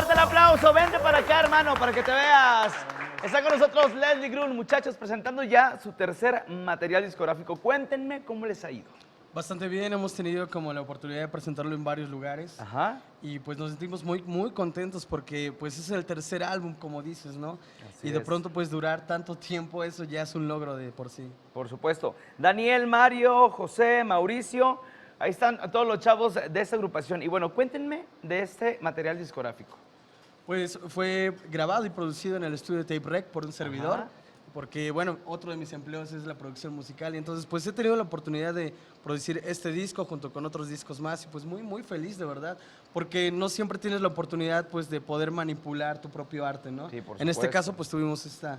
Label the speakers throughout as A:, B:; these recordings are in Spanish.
A: Fuerte el aplauso, vente para acá, hermano, para que te veas. Está con nosotros Leslie Grun, muchachos, presentando ya su tercer material discográfico. Cuéntenme cómo les ha ido.
B: Bastante bien, hemos tenido como la oportunidad de presentarlo en varios lugares.
A: Ajá.
B: Y pues nos sentimos muy contentos porque pues es el tercer álbum, como dices, ¿no?
A: Así
B: y de
A: es.
B: pronto pues durar tanto tiempo, eso ya es un logro de por sí.
A: Por supuesto. Daniel, Mario, José, Mauricio, ahí están todos los chavos de esta agrupación. Y bueno, cuéntenme de este material discográfico.
B: Pues fue grabado y producido en el estudio Tape Rec por un servidor.
A: Ajá.
B: Porque, bueno, otro de mis empleos es la producción musical y entonces pues he tenido la oportunidad de producir este disco junto con otros discos más y pues muy feliz de verdad, porque no siempre tienes la oportunidad pues de poder manipular tu propio arte, ¿no?
A: Sí, por
B: en este
A: supuesto.
B: caso pues tuvimos esta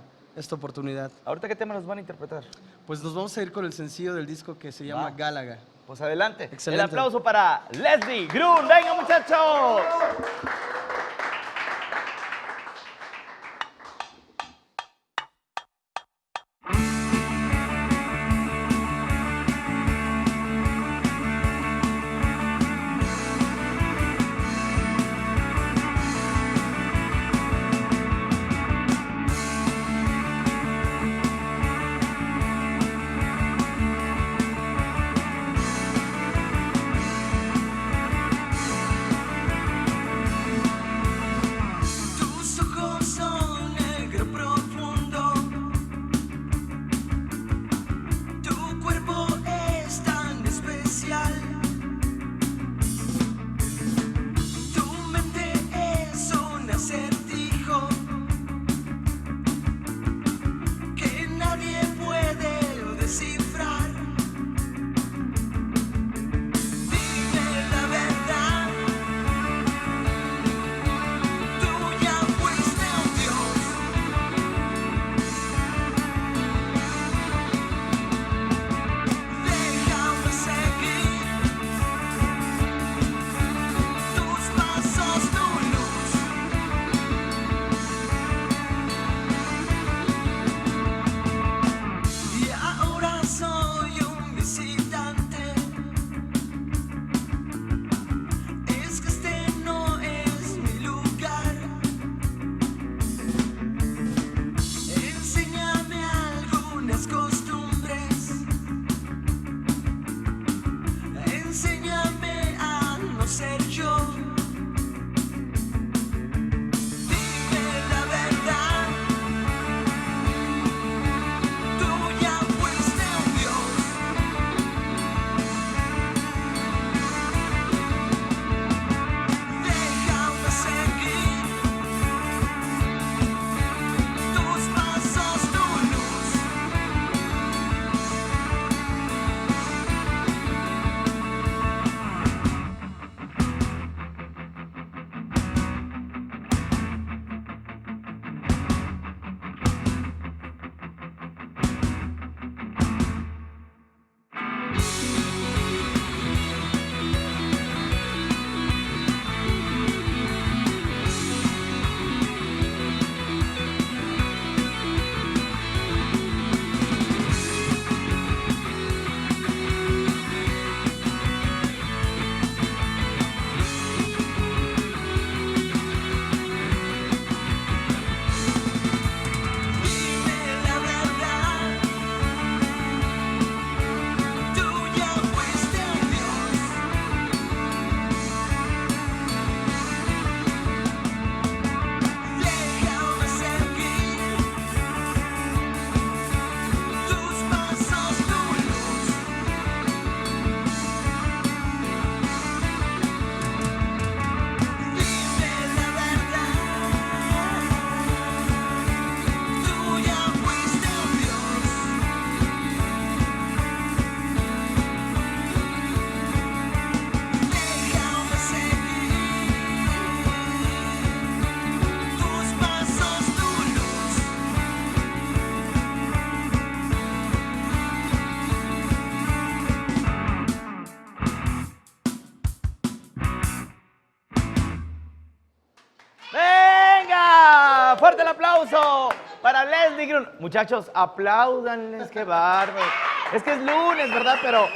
B: oportunidad.
A: ¿Ahorita qué tema nos van a interpretar?
B: Pues nos vamos a ir con el sencillo del disco que se llama Gálaga.
A: Pues adelante.
B: Excelente.
A: El aplauso para Leslie Grun. ¡Venga, muchachos!
C: Tus ojos son negro profundo, tu cuerpo es tan especial, tu mente es un acertijo que nadie puede descifrar. Dime la verdad. Tú ya fuiste un dios. Déjame seguir tus pasos, tu luz. Y ahora soy un visitante. Es que este no es mi lugar. Enséñame algunas costumbres. Enséñame a no ser yo. Dime la verdad. Tú ya fuiste un dios. Déjame seguir tus pasos, tu luz. Dime la verdad. Tú ya fuiste un dios. Déjame seguir tus pasos, tu luz. Dime la verdad. Tú ya fuiste un dios. Déjame seguir tus pasos, tu luz.
A: ¡Venga! ¡Fuerte el aplauso para Leslie Grun! Muchachos, apláudanles, qué bárbaro. Es que es lunes, ¿verdad? Pero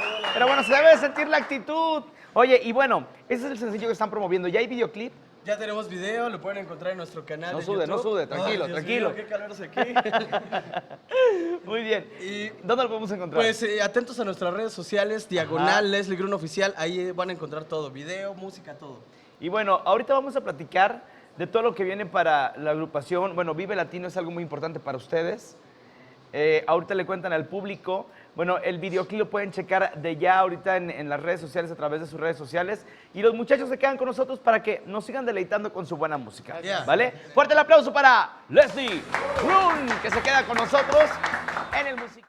A: bueno, se debe de sentir la actitud. Oye, y bueno, ese es el sencillo que están promoviendo. ¿Ya hay videoclip?
B: Ya tenemos video, lo pueden encontrar en nuestro canal
A: No
B: de
A: sude, no
B: YouTube.
A: sude, tranquilo,
B: Ay, Dios
A: tranquilo.
B: mío, qué calor hace aquí.
A: Muy bien.
B: Y
A: ¿Dónde lo podemos encontrar?
B: pues atentos a nuestras redes sociales, diagonal Leslie Grun Oficial, ahí van a encontrar todo, video, música, todo.
A: Y bueno, ahorita vamos a platicar de todo lo que viene para la agrupación. Bueno, Vive Latino es algo muy importante para ustedes. Ahorita le cuentan al público. Bueno, el videoclip lo pueden checar de ya ahorita en las redes sociales, a través de sus redes sociales. Y los muchachos se quedan con nosotros para que nos sigan deleitando con su buena música.
B: Gracias.
A: ¿Vale? Fuerte el aplauso para Leslie Grun, que se queda con nosotros en el musical.